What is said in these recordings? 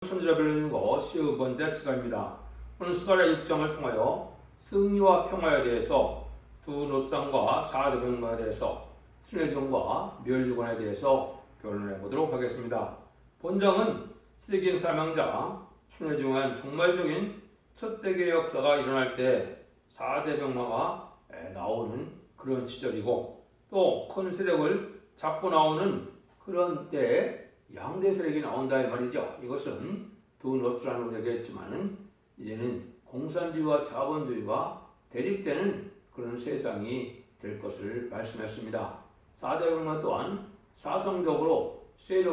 선지자 별론거 10번째 시간입니다. 오늘 스가랴 6장을 통하여 승리와 평화에 대해서 두 노상과 사대병마에 대해서 순회전과 멸류관에 대해서 변론해 보도록 하겠습니다. 본장은 세계 사명자 순회중한 종말적인 첫 대개 역사가 일어날 때 사대병마가 나오는 그런 시절이고, 또 큰 세력을 잡고 나오는 그런 때에 양대 세력이 나온다 이 말이죠. 이것은 두 노스라고 얘기했지만 이제는 공산주의와 자본주의가 대립되는 그런 세상이 될 것을 말씀했습니다. 4대 백마 또한 사성적으로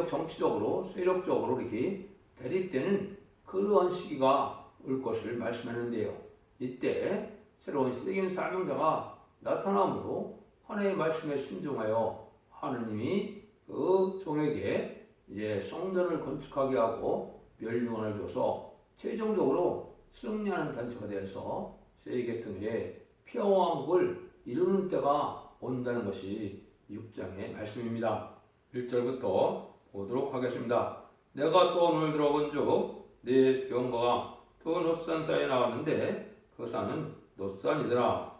정치적으로 세력적으로 이렇게 대립되는 그러한 시기가 올 것을 말씀했는데요. 이때 새로운 시대적인 사명자가 나타남으로 하나님의 말씀에 순종하여 하느님이 그 종에게 이제 성전을 건축하게 하고 멸류관을 줘서 최종적으로 승리하는 단체가 되어서 세계 통일의 평화국을 이루는 때가 온다는 것이 6장의 말씀입니다. 1절부터 보도록 하겠습니다. 내가 또 오늘 들어본즉 네 병거가 두 노산 사이에 나왔는데 그 산은 노산이더라.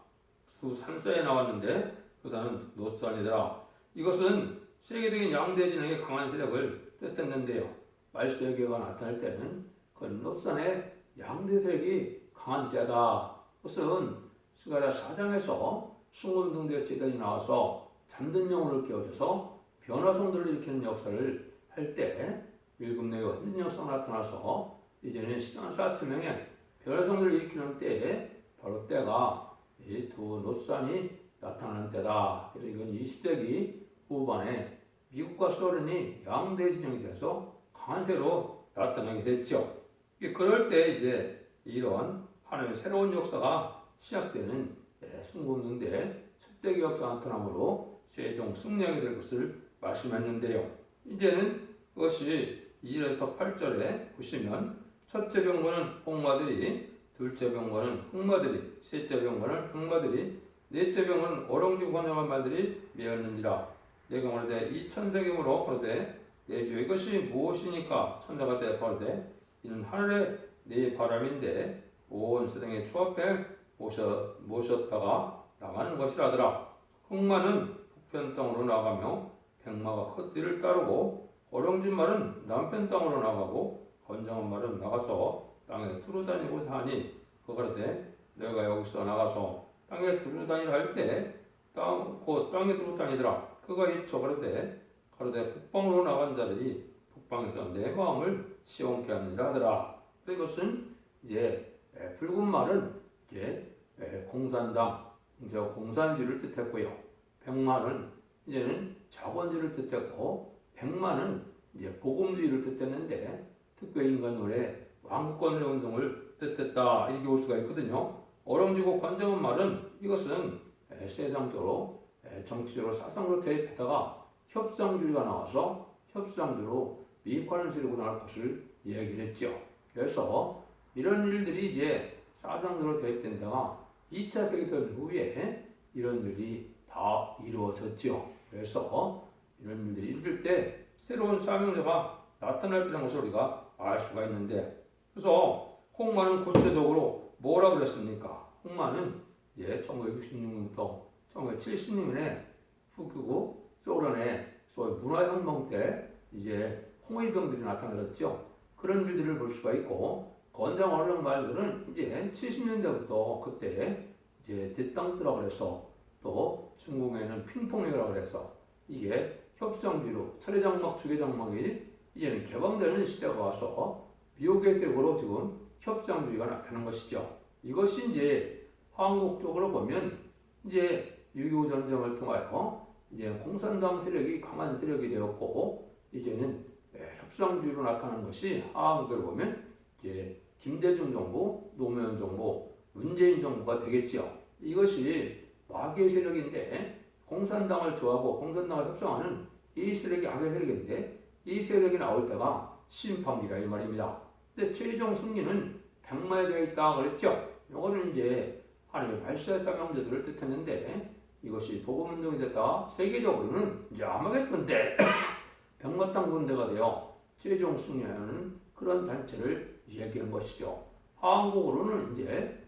수산 사이에 나왔는데 그 산은 노산이더라. 이것은 세계적인 양대 진영의 강한 세력을 뜻했는데요. 말세계가 나타날 때는 그 노산의 양대 세력이 강한 때다. 그것은 스가랴 4장에서 순금등대 제단이 나와서 잠든 영혼을 깨워줘서 변화성들을 일으키는 역사를 할 때 일금내가 흔든 역사가 나타나서 이제는 14,000명의 변화성들을 일으키는 때에 바로 때가 이 두 노산이 나타나는 때다. 그래서 이건 20세기 후반에 미국과 소련이 양대 진영이 돼서 강한 세로 나타나게 됐죠. 그럴 때 이제 이런 하나님의 새로운 역사가 시작되는 순금등대 첫대기 역사가 나타나므로 세종 승리하게 될 것을 말씀했는데요. 이제는 그것이 2절에서 8절에 보시면 첫째 병거는 홍마들이, 둘째 병거는 흑마들이, 셋째 병거는 흑마들이, 넷째 병거는 어렁지고 관영한 말들이 메었는지라. 내가 말하되 이 천사경으로 바로되 내 주여 이것이 무엇이니까 천사가 되 바로되 이는 하늘의 네 바람인데 온 세상의 초합에 모셨다가 나가는 것이라더라. 흑마는 북편 땅으로 나가며 백마가 헛뒤를 따르고 어렁진 말은 남편 땅으로 나가고 건장한 말은 나가서 땅에 두루다니고 사니 그가 가로되 내가 여기서 나가서 땅에 두루다니라 할 때 곧 땅에 두루다니더라. 그가 이쳐 가로되 북방으로 나간 자들이 북방에서 내 마음을 시원케 하느니라 하더라. 이것은 이제 붉은 말은 이제 공산당, 이제 공산주의를 뜻했고요. 백마는 이제는 자본주의를 뜻했고, 백마는 이제 복음주의를 뜻했는데 특별히 인간론의 왕국권의 운동을 뜻했다 이렇게 볼 수가 있거든요. 어렁지고 관정한 말은 이것은 세상적으로 정치적으로 사상으로 대입하다가 협상주의가 나와서 협상주로 미익하는 세력으로 나올 것을 이야기를 했죠. 그래서 이런 일들이 이제 사상적으로 대입된다가 2차 세계대전 후에 이런 일이 다 이루어졌죠. 그래서 이런 일들이 이룰 때 새로운 사명자가 나타날 때라는 것을 우리가 알 수가 있는데, 그래서 홍마는 구체적으로 뭐라고 그랬습니까? 홍마는 이제 1966년부터 1976년에 후큐고 소련의 소위 문화혁명 때 이제 홍위병들이 나타났죠. 그런 일들을 볼 수가 있고, 건장 언론 말들은 이제 70년대부터 그때 이제 뒷땅뜨라고 그래서 또 중국에는 핑퐁이라고 그래서 이게 협상주의로 철회장막, 주계장막이 이제는 개방되는 시대가 와서 미국의 세력으로 지금 협상주의가 나타난 것이죠. 이것이 이제 한국 쪽으로 보면 이제 6.25 전쟁을 통하여 이제 공산당 세력이 강한 세력이 되었고, 이제는 협상주의로 나타난 것이 한국을 보면 이제 김대중 정부, 노무현 정부, 문재인 정부가 되겠죠. 이것이 마귀의 세력인데 공산당을 좋아하고 공산당을 협상하는 이 세력이 악의 세력인데 이 세력이 나올 때가 심판기라 이 말입니다. 근데 최종 승리는 백마에 되어 있다 그랬죠. 이거는 이제 하나님의 발사 사명자들을 뜻했는데 이것이 복음운동이 됐다. 세계적으로는 이제 아마겟돈 때 백마 땅 군대가 되어 최종 승리하는 그런 단체를 얘기한 것이죠. 한국으로는 이제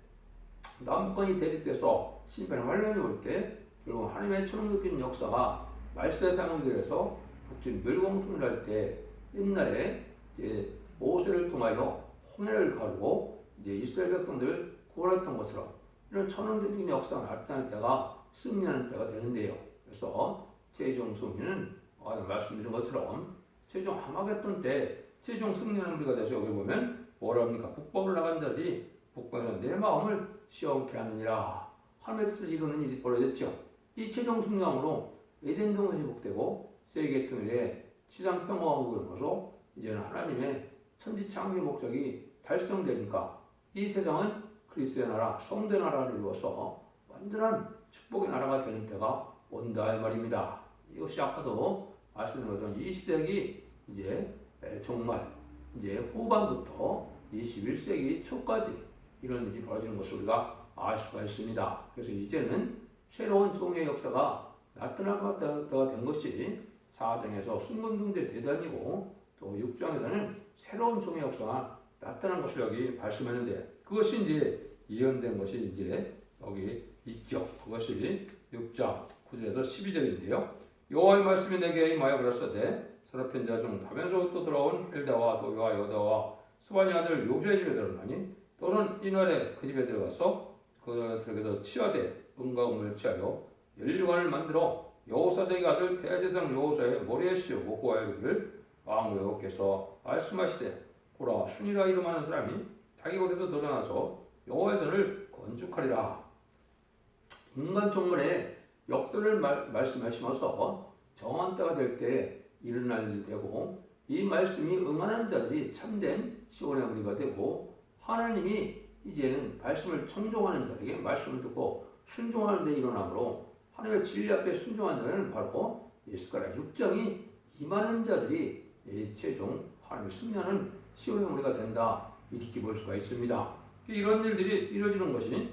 남북한이 대립돼서 심판의 환란이 올 때 결국 하나님의 초능력적인 역사가 말세에 사용되어서 북진 멸공통일 할 때 옛날에 이제 모세를 통하여 홍해를 가르고 이제 이스라엘 백성들을 구원했던 것처럼 이런 천원적인 역사가 나타날 때가 승리하는 때가 되는데요. 그래서 최종 승리는 아까 말씀드린 것처럼 최종 하마겟돈 때 최종 승리하는 우리가 돼서 여기 보면 뭐라 합니까? 북방으로 나간 자들이 북방에서 내 마음을 시험케 하느니라. 하나님의 뜻을 이루는 일이 벌어졌죠. 이 최종 승리함으로 에덴 동산이 복되고 세계 통일에 지상 평화왕국을 거서 이제는 하나님의 천지 창조 목적이 달성되니까 이 세상은 그리스도의 나라, 성도의 나라를 이루어서 완전한 축복의 나라가 되는 때가 온다 이 말입니다. 이것이 아까도 말씀드린 것처럼 20세기 이제 정말 이제 후반부터 21세기 초까지 이런 일이 벌어지는 것을 우리가 알 수가 있습니다. 그래서 이제는 새로운 종의 역사가 나타날 때가 된 것이 4장에서 순건등대 대단이고 또 6장에서는 새로운 종의 역사가 나타난 것을 여기 말씀하는데 그것이 이제 예언된 것이 이제 여기 있죠. 그것이 6장 9절에서 12절인데요. 여호와의 말씀이 내게 임하여 그랬으되 서럽힌 자 중 다면서부터 돌아온 헬다와 도비와 여다와 스바니 아들 요수의 집에 들어가니 또는 이날에 그 집에 들어가서 그들에게서 치하되 은과 금을 취하여 연류관을 만들어 여호사덱의 아들 대제사장 여호사의 머리에 씌우고 고하여 이르기를 왕 여호와께서 말씀하시되 보라 순이라 이름하는 사람이 자기 곳에서 드러나서 여호와의 전을 건축하리라. 인간 종말의 역사를 말씀하시면서 정한 때가 될 때 일어날 일이 되고 이 말씀이 응하는 자들이 참된 시온의 무리가 되고 하나님이 이제는 말씀을 청종하는 자에게 말씀을 듣고 순종하는 데 일어나므로 하나님의 진리 앞에 순종하는 자는 바로 예수가라 6장이 임하는 자들이 최종 하나님의 승리하는 시온의 무리가 된다 이렇게 볼 수가 있습니다. 이런 일들이 이루어지는 것이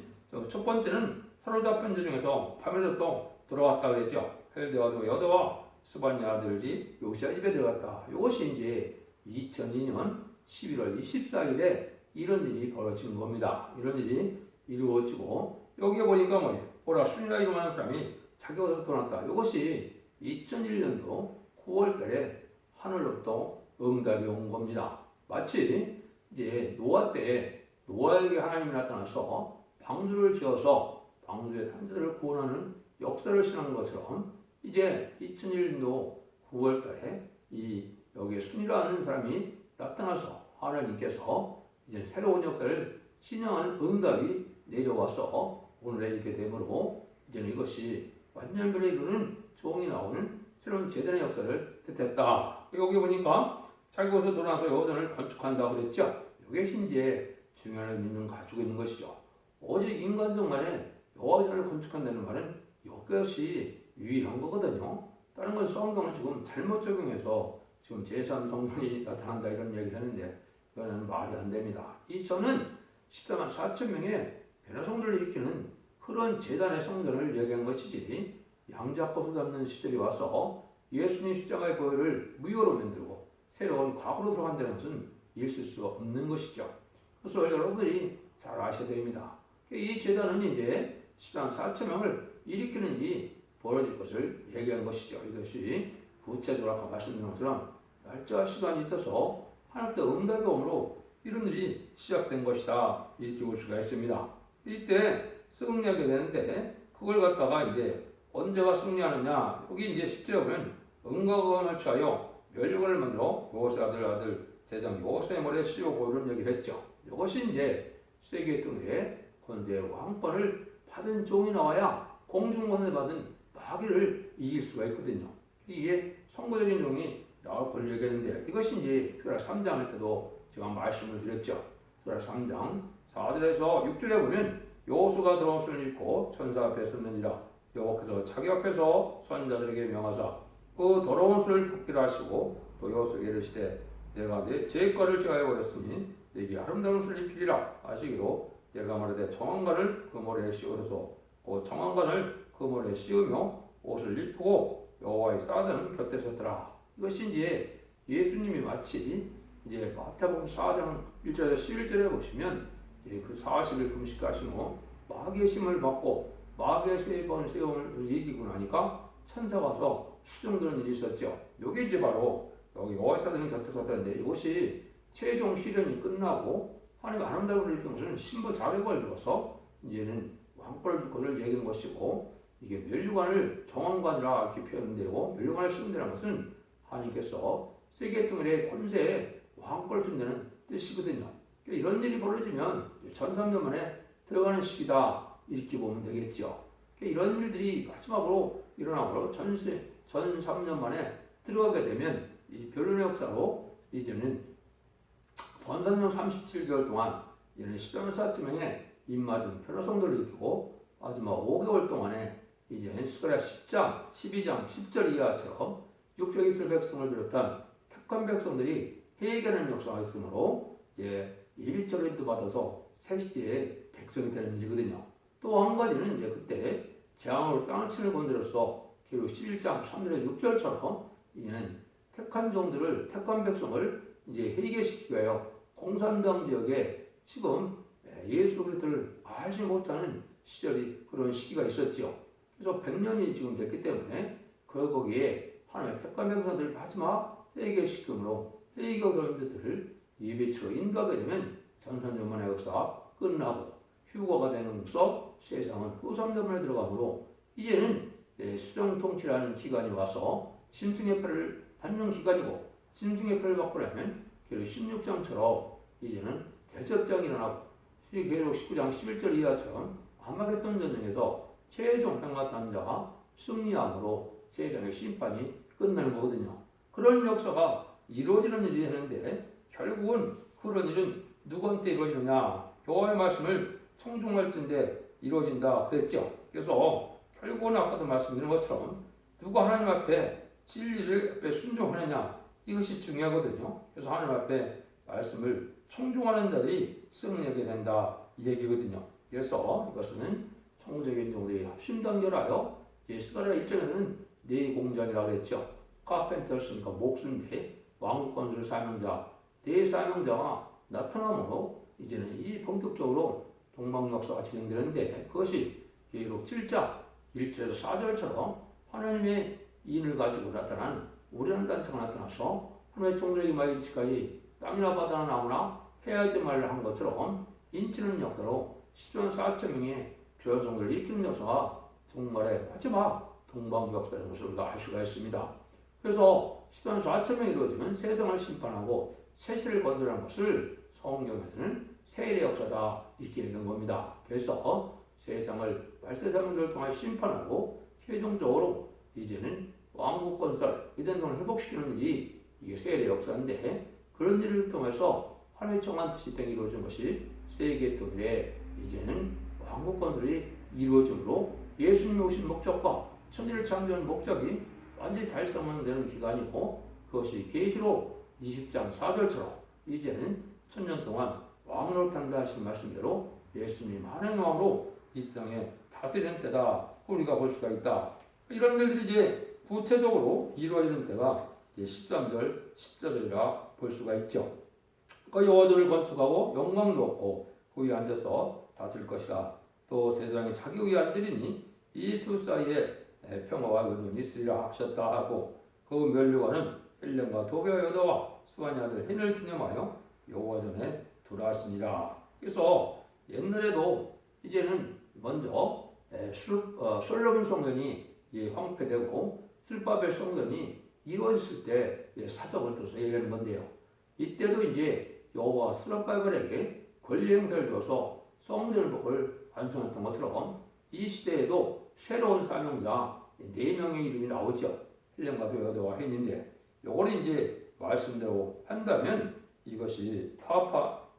첫 번째는 사로잡힌 자 중에서 밤에서 또 돌아왔다 그랬죠. 헬드와 여드와 스바니 아들이 요시야 집에 들어갔다. 이것이 이제 2002년 11월 24일에 이런 일이 벌어지는 겁니다. 이런 일이 이루어지고 여기에 보니까 뭐예요? 보라 순이라 이름하는 사람이 자기 옷에서 돌아왔다. 이것이 2001년도 9월달에 하늘로부터 응답이 온 겁니다. 마치 이제 노아 때 노아에게 하나님이 나타나서 방주를 지어서 방주의 탄자들을 구원하는 역사를 신하는 것처럼 이제 2001년도 9월달에 이 여기에 순이라는 사람이 나타나서 하나님께서 이제 새로운 역사를 신령하는 응답이 내려와서 오늘에 이렇게 되므로 이제는 이것이 완전변에 이루는 종이 나오는 새로운 제단의 역사를 뜻했다. 여기 보니까 자기 곳에서 돌아와서 여호전을 건축한다 그랬죠. 이것이 이제 중요한 의미 있는 가지고 있는 것이죠. 오직 인간 종말에 여호전을 건축한다는 말은 이것이 유일한 거거든요. 다른 건 성경을 지금 잘못 적용해서 지금 제3성령이 나타난다 이런 얘기를 하는데 그거는 말이 안 됩니다. 이 전은 14만 4천 명의 변화성들을 일으키는 그런 재단의 성전을 얘기한 것이지 양잡고 소잡는 시절이 와서 예수님 십자가의 보혈을 무효로 만들고 새로운 과거로 들어간다는 것은 있을 수 없는 것이죠. 그래서 여러분들이 잘 아셔야 됩니다. 이 재단은 이제 14만 4천 명을 일으키는 일이 벌어질 것을 얘기한 것이죠. 이것이 구체적으로 아까 말씀드린 것처럼 날짜와 시간이 있어서 하나님께 응답이 오므로 이런 일이 시작된 것이다. 이렇게 볼 수가 있습니다. 이때 승리하게 되는데 그걸 갖다가 이제 언제가 승리하느냐 여기 이제 10절에 보면 은과 금을 취하여 멸류관을 만들어 여호사의 아들 제사장 여호사의 머리에 씌우고 이런 얘기를 했죠. 이것이 이제 세계 통일의 권세 왕권을 받은 종이 나와야 공중권을 받은 마귀를 이길 수가 있거든요. 이게 선거적인 종이 나올 걸 얘기했는데 이것이 이제 스가랴 3장 할 때도 제가 말씀을 드렸죠. 스가랴 3장 4절에서 6절에 보면 여호수가 들어온 수를 입고 천사 앞에 섰느니라. 여호와께서 자기 앞에서 선자들에게 명하사 그 더러운 수를 벗기라 하시고 또 여호수에게 이르시되 내가 내 죄과를 제하여 버렸으니 내게 아름다운 수를 입히리라 하시기로 내가 말하되 정황관을 그 머리에 씌우소서 그 정황관을 그 머리에 씌우며 옷을 입히고 여호와의 사자는 곁에 섰더라. 이것이 이제 예수님이 마치 이제 마태복음 4장 1절에서 11절에 보시면 그 40일 금식하신 후 마귀의 힘을 받고 마귀의 3번 세움을 이기고 나니까 천사가 와서 수종드는 일이 있었죠. 이게 이제 바로 여기 여호와사도는 곁에서 왔다는데 이것이 최종 시련이 끝나고 하나님 아름다운 일을 입힌 것은 신부 자격을 주어서 이제는 왕권을 줄 것을 얘기한 것이고 이게 멸류관을 정왕관이라 이렇게 표현되고 멸류관을 씌운다는 것은 하나님께서 세계 통일의 권세에 왕권을 준다는 뜻이거든요. 이런 일이 벌어지면 1300년 만에 들어가는 시기다 이렇게 보면 되겠죠. 이런 일들이 마지막으로 일어나고 전 3년 만에 들어가게 되면 이 변론의 역사로 이제는 선산명 37개월 동안 이제는 십자가사쯤에 입맞은 변호성들을 이기고 마지막 5개월 동안에 이제는 스가랴 10장, 12장, 10절 이하처럼 육적에 있을 백성을 비롯한 택한 백성들이 회개하는 역사가 있으므로 예비처리도 받아서 새시대의 백성이 되는 일이거든요. 또 한 가지는 이제 그때 재앙으로 땅을 치는 건드려서 기록 11장 3절에서 6절처럼 이제는 택한 종들을 택한 백성을 이제 회개시키기 위하여 공산당 지역에 지금 예수 그리스도를 알지 못하는 시절이 그런 시기가 있었죠. 그래서 100년이 지금 됐기 때문에 거기에 하나님의 택한 백성들을 마지막 회개시킴으로 회개가 그런 자들을 예배치로 인도하게 되면 전산전만의 역사 끝나고 휴거가 되면서 세상은 후삼전만에 들어가므로 이제는 수령 통치라는 기간이 와서 심승의 표를 받는 기간이고 심승의 표를 받고 나면 계속 16장처럼 이제는 대접장이 일어나고 계속 19장 11절 이하처럼 아마겟돈 전쟁에서 최종 평화한 자가 승리함으로 세상의 심판이 끝나는 거거든요. 그런 역사가 이루어지는 일이 되는데 결국은 그런 일은 누구한테 이루어지느냐? 여호와의 말씀을 청종할 텐데 이루어진다 그랬죠. 그래서 결국은 아까도 말씀드린 것처럼 누가 하나님 앞에 진리를 앞에 순종하느냐 이것이 중요하거든요. 그래서 하나님 앞에 말씀을 청종하는 자들이 승리하게 된다 이 얘기거든요. 그래서 이것은 총적인 종들이 합심단결하여 스가랴 입장에서는 네 공장이라고 했죠. 카펜터스니까 목수인데 왕국건설 사명자 네 사명자가 나타남으로 이제는 이 본격적으로 동방 역사가 진행되는데 그것이 계록 7장 1절에서 4절처럼 하나님의 인을 가지고 나타난 우리란 단체가 나타나서 하나님의 종들에게 말일치까지 땅이나 바다나 나무나 해야지 말을 한 것처럼 인치는 역사로 10만 4천 명의 별종들을 일으키는 역사가 정말의 마지막 동방 역사라는 것을 우리가 알 수가 있습니다. 그래서 10만 4천 명이 이루어지면 세상을 심판하고 세세를 건드리는 것을 성경에서는 세일의 역사다 이렇게 얘기한 겁니다. 그래서 세상을 말세사명들을 통해 심판하고 최종적으로 이제는 왕국 건설 이런 동을 회복시키는 일이 이게 세일의 역사인데 그런 일을 통해서 하나님의 정한 뜻이 땅에 이루어진 것이 세계 통일에 이제는 왕국 건설이 이루어짐으로 예수님이 오신 목적과 천지를 창조한 목적이 완전히 달성되는 기간이고 그것이 계시록 20장 4절처럼 이제는 천년 동안 왕으로 탄다 하신 말씀대로 예수님이 만왕의 왕으로 이 땅에 다스리는 때다 우리가 볼 수가 있다. 이런 일들이 이제 구체적으로 이루어지는 때가 이제 13절, 14절이라 볼 수가 있죠. 그 여호와를 건축하고 영광도 없고 거기 앉아서 다스릴 것이라. 또 세상에 자기 위에 앉으리니 이 두 사이에 평화와 의논이 있으리라 하셨다 하고 그 멸류관은 헬렘과 도비와 여다와 수완의 아들 헨을 기념하여 여호와 전에 돌아가시니라. 그래서 옛날에도 이제는 먼저 솔로몬 성전이 황폐되고 슬바벨 성전이 이루어졌을 때 사적을 들어서 얘기하는 건데요. 이때도 이제 여호와 스룹바벨에게 권리 행사를 줘서 성전을 완성했던 것처럼 이 시대에도 새로운 사명자 4명의 이름이 나오죠. 헬렘과 도여와 헨인데 요거를 이제 말씀대로 한다면 이것이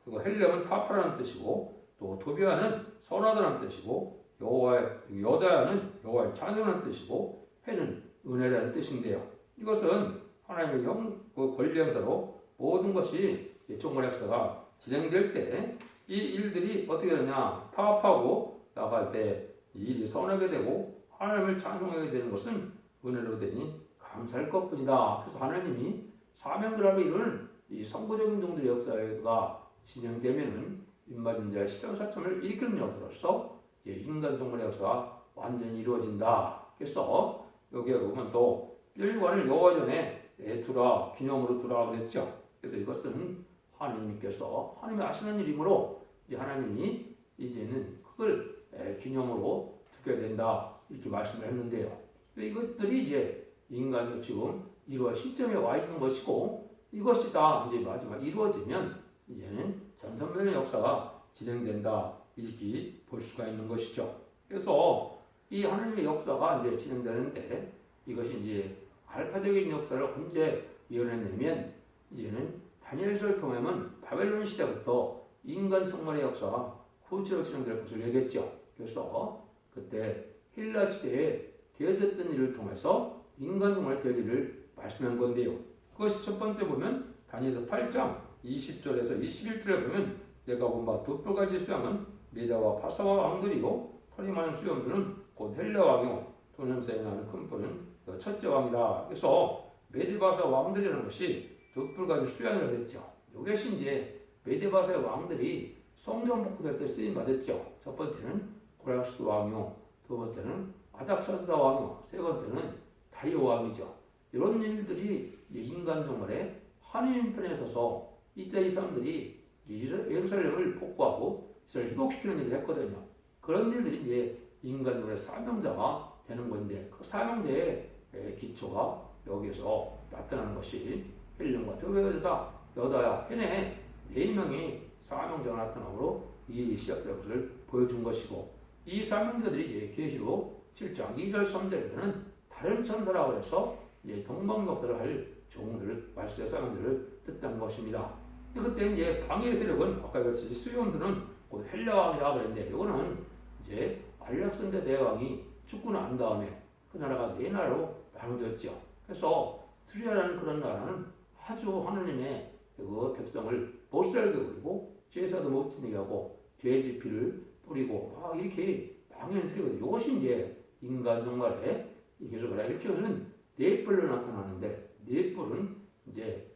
그리고 헬렘은 타파라는 뜻이고 또 도비아는 선하다는 뜻이고 여다야는 여호와의 찬송하는 뜻이고 헨은 은혜라는 뜻인데요. 이것은 하나님의 권리 행사로 모든 것이 종말 역사가 진행될 때 이 일들이 어떻게 되느냐 타협하고 나갈 때 이 일이 선하게 되고 하나님을 찬송하게 되는 것은 은혜로 되니 감사할 것뿐이다. 그래서 하나님이 사명들하고 이루는 이 선거적인 종들의 역사가 진행되면은 인마진자의 시정사점을 일으키는 역사로서 인간 종말의 역사가 완전히 이루어진다. 그래서 여기에 보면 또 멸류관을 여호와전에 두라, 기념으로 두라 그랬죠. 그래서 이것은 하나님께서 하나님이 하시는 일이므로 이제 하나님이 이제는 그걸 기념으로 두게 된다 이렇게 말씀을 했는데요. 이것들이 이제 인간의 지금 이루어 시점에 와 있는 것이고 이것이 다 이제 마지막 이루어지면 이제는 전선멸의 역사가 진행된다 이렇게 볼 수가 있는 것이죠. 그래서 이 하나님의 역사가 이제 진행되는데 이것이 이제 알파적인 역사를 언제 이어내냐면 이제는 다니엘서를 통하면 바벨론 시대부터 인간 총괄의 역사가 구체로 진행될 것을 얘기했죠. 그래서 그때 헬라 시대에 되어졌던 일을 통해서 인간 총괄의 되기를 말씀한 건데요. 그것이 첫 번째 보면 다니엘서 8장 20절에서 21절에 보면 내가 본 바 두 뿔가지 수양은 메다와 파사와 왕들이요 털이 많은 수염들은 곧 헬라 왕이요 도면사에 나는 큰 뿔은 첫째 왕이다. 그래서 메디바사 왕들이라는 것이 두 뿔가지 수양이라고 했죠. 이것이 이제 메디바사의 왕들이 성전 복구될 때 쓰임 받았죠. 첫 번째는 고라스 왕이요, 두 번째는 아닥사스다 왕이요, 세 번째는 다리오 왕이죠. 이런 일들이 인간 종말에 하나님 편에 서서 이때 이 사람들이 예루살렘을 복구하고 이스라엘을 회복시키는 일을 했거든요. 그런 일들이 이제 인간 종말의 사명자가 되는 건데 그 사명자의 기초가 여기에서 나타나는 것이 헬령과 드베드다, 여다야, 헤네 네 명이 사명자가 나타나므로 이 시작될 것을 보여준 것이고 이 사명자들이 이제 계시록 7장 2절 3절에서는 다른 천사라고 해서 이제 동방역사를 할 종들을 말씀의 사명들을 뜻한 것입니다. 그때 이제 방해 세력은 아까 그랬듯이 수용들은 곧 헬라 왕이라 그랬는데 이거는 이제 알렉산더 대왕이 죽고 난 다음에 그 나라가 네 나라로 나눠졌죠. 그래서 스리아라는 그런 나라는 아주 하나님의 그 백성을 못 살게 그리고 제사도 못 지내게 하고 돼지 피를 뿌리고 막 이렇게 방해하는 세력이거든요. 이것이 이제 인간 종말에 이게 그라 일주일은 네 뿔로 나타나는데 네 뿔은 이제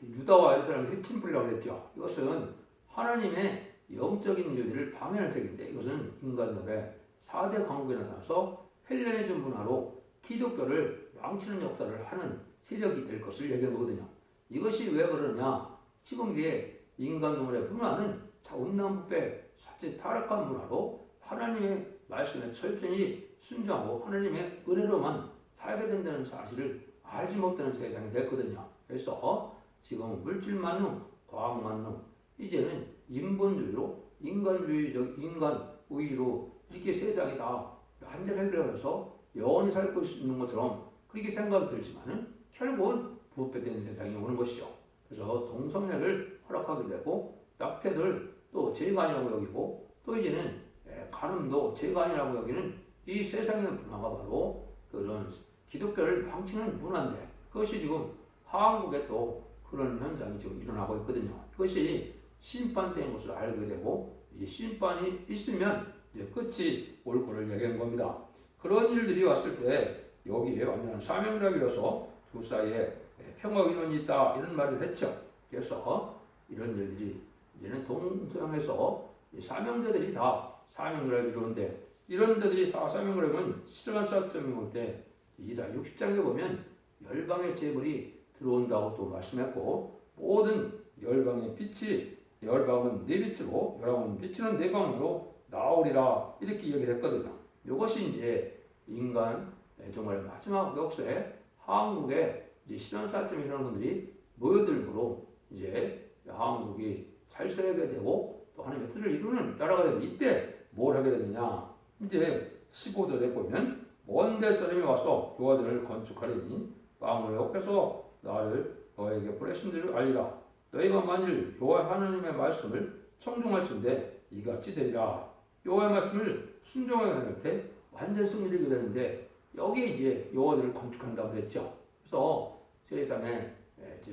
유다와 예루살렘의 핵심 뿔이라고 했죠. 이것은 하나님의 영적인 일들을 방해하는 세력인데 이것은 인간들의 4대 강국에 나타나서 헬레니즘 문화로 기독교를 망치는 역사를 하는 세력이 될 것을 얘기한 거거든요. 이것이 왜 그러냐? 지금 이게 인간 동물의 문화는 자운남북배 사치 타락한 문화로 하나님의 말씀에 철저히 순종하고 하나님의 은혜로만 살게 된다는 사실을 알지 못하는 세상이 됐거든요. 그래서 지금 물질만능, 과학만능, 이제는 인본주의로 인간주의적 인간 의지로 이렇게 세상이 다 완전 해결해서 영원히 살고 있는 것처럼 그렇게 생각이 들지만은 결국은 부패된 세상이 오는 것이죠. 그래서 동성애를 허락하게 되고 낙태들 또 죄가 아니라고 여기고 또 이제는 간음도 죄가 아니라고 여기는 이 세상의 문화가 바로 그런 기독교를 망치는 문화인데 그것이 지금 한국에 또 그런 현상이 지금 일어나고 있거든요. 그것이 심판된 것을 알게 되고 이 심판이 있으면 이제 끝이 올 거를 얘기한 겁니다. 그런 일들이 왔을 때 여기에 완전한 사명락이어서 두 사이에 평화 의논이 있다 이런 말을 했죠. 그래서 이런 일들이 이제는 동서양에서 사명자들이 다 사명을 이루는데 이런 데들이 다 사명을 하면 시스만 사점이 올 때 이사 60장에 보면 열방의 재물이 들어온다고 또 말씀했고 모든 열방의 빛이 열방은 네 빛으로 열방은 빛은 네 광으로 나오리라 이렇게 얘기를 했거든요. 이것이 이제 인간 정말 마지막 역사에 한국에 이제 14사점이 이런 분들이 모여들므로 이제 한국이 잘 살게 되고 또 하나님의 뜻을 이루는 나라가 되는 이때 뭘 하게 되느냐 이제 15절에 보면 먼데 사람이 와서 교화들을 건축하리니 빵을 옆에서 나를 너에게 보내신 줄을 알리라. 너희가 만일 여호와 하나님의 말씀을 청종할진대 이같이 되리라. 여호와의 말씀을 순종하게 할 때 완전 승리를 이루게 되는데 여기에 이제 여호와들을 건축한다고 그랬죠. 그래서 세상에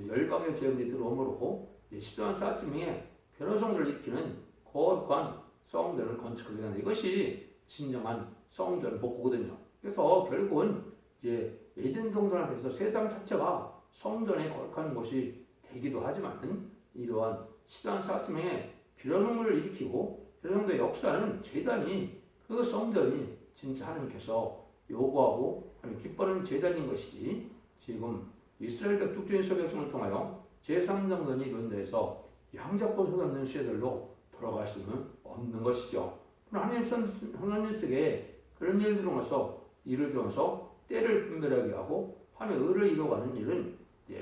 열방의 죄물이 들어오므로 10만 4쯤에 변호성들을 일으키는 거룩한 성전을 건축하게 되는 이것이 진정한 성전 복구거든요. 그래서 결국은 이제 에덴 성전한테서 세상 자체가 성전에 거룩한 곳이 되기도 하지만 이러한 시단 사트명의 비로성물을 일으키고 비로성도의 역사는 제단이 그 성전이 진짜 하나님께서 요구하고 하나님 기뻐하는 제단인 것이지 지금 이스라엘 백족주의 백성을 통하여 제3성전이 이룬데에서 양자권소가 없는 시대들로 돌아갈 수는 없는 것이죠. 하나님 속에 그런 일을 통해서 때를 분별하게 하고 하나님의 의를 이루어가는 일은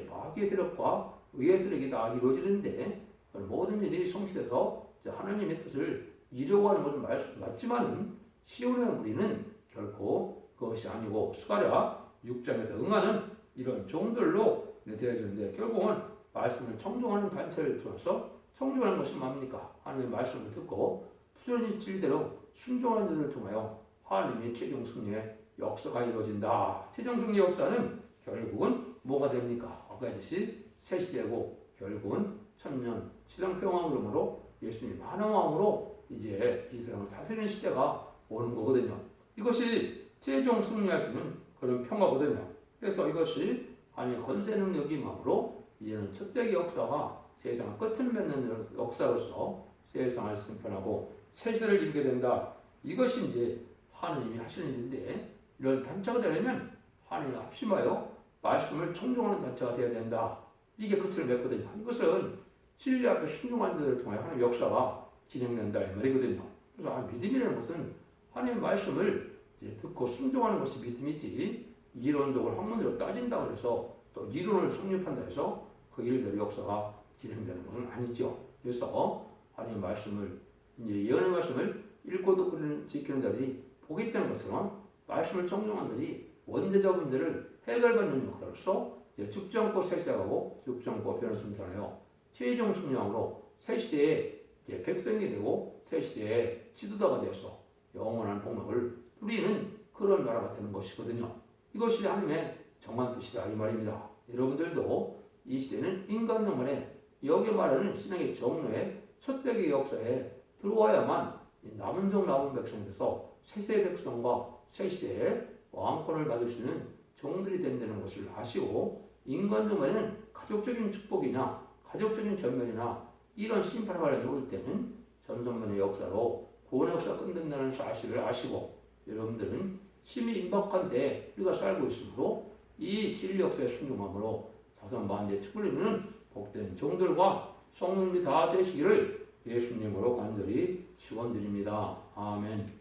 마귀의 세력과 의의 세력이 다 이루어지는데 모든 일이 성취돼서 하나님의 뜻을 이루어가는 것은 맞지만은 시온의 무리는 결코 그것이 아니고 스가랴 6장에서 응하는 이런 종들로 되어지는데 결국은 말씀을 청종하는 단체를 통해서 청종하는 것이 뭡니까? 하나님의 말씀을 듣고 부지런히 진리대로 순종하는 자들을 통하여 하나님의 최종 승리의 역사가 이루어진다. 최종 승리 역사는 결국은 뭐가 됩니까? 아까 했듯이 새 시대고 결국은 천년 지상평화으로 예수님 하나마음으로 이제 이 세상을 다스리는 시대가 오는 거거든요. 이것이 최종 승리할 수 있는 그런 평화거든요. 그래서 이것이 하나님의 권세 능력이 마음으로 이제는 첫대기 역사가 세상을 끝을 맺는 역사로서 세상을 심판하고 새 시대를 이루게 된다. 이것이 이제 하나님이 하시는 일인데 이런 단체가 되려면 하나님이 합심하여 말씀을 청종하는 단체가 되어야 된다. 이게 끝을 맺거든요. 이것은 진리 앞에 순종하는 자들을 통해 하나님의 역사가 진행된다 이 말이거든요. 그래서 믿음이라는 것은 하나님의 말씀을 이제 듣고 순종하는 것이 믿음이지 이론적으로 학문적으로 따진다고 해서 또 이론을 성립한다 해서 그 일대로 역사가 진행되는 것은 아니죠. 그래서 하나님의 말씀을 이제 예언의 말씀을 읽고 듣고 지키는 자들이 복이 있다는 것처럼 말씀을 청종한 자들이 원죄자 문제를 해결받는 역사로서 죽지 않고 새 시대하고 죽지 않고 변을 승천하여 최종 승리함으로 새 시대의 이제 백성이 되고 새 시대의 지도자가 되어서 영원한 복락을 누리는 그런 나라가 되는 것이거든요. 이것이 하나님의 정한 뜻이다 이 말입니다. 여러분들도 이 시대는 인간 영혼의 여기 말하는 신앙의 정로의 첫배기 역사에 들어와야만 남은 종 남은 백성이 돼서 새시대의 백성과 새시대의 왕권을 받을 수 있는 종들이 된다는 것을 아시고 인간 영혼에는 가족적인 축복이나 가족적인 전면이나 이런 심판의 발언이 올 때는 전선문의 역사로 구원의 역사가 끝난다는 사실을 아시고 여러분들은 심히 임박한데 우리가 살고 있으므로 이 진리 역사에 순종함으로 자선 만대의 축복을 이루는 복된 종들과 성령이 다 되시기를 예수님으로 간절히 축원드립니다. 아멘.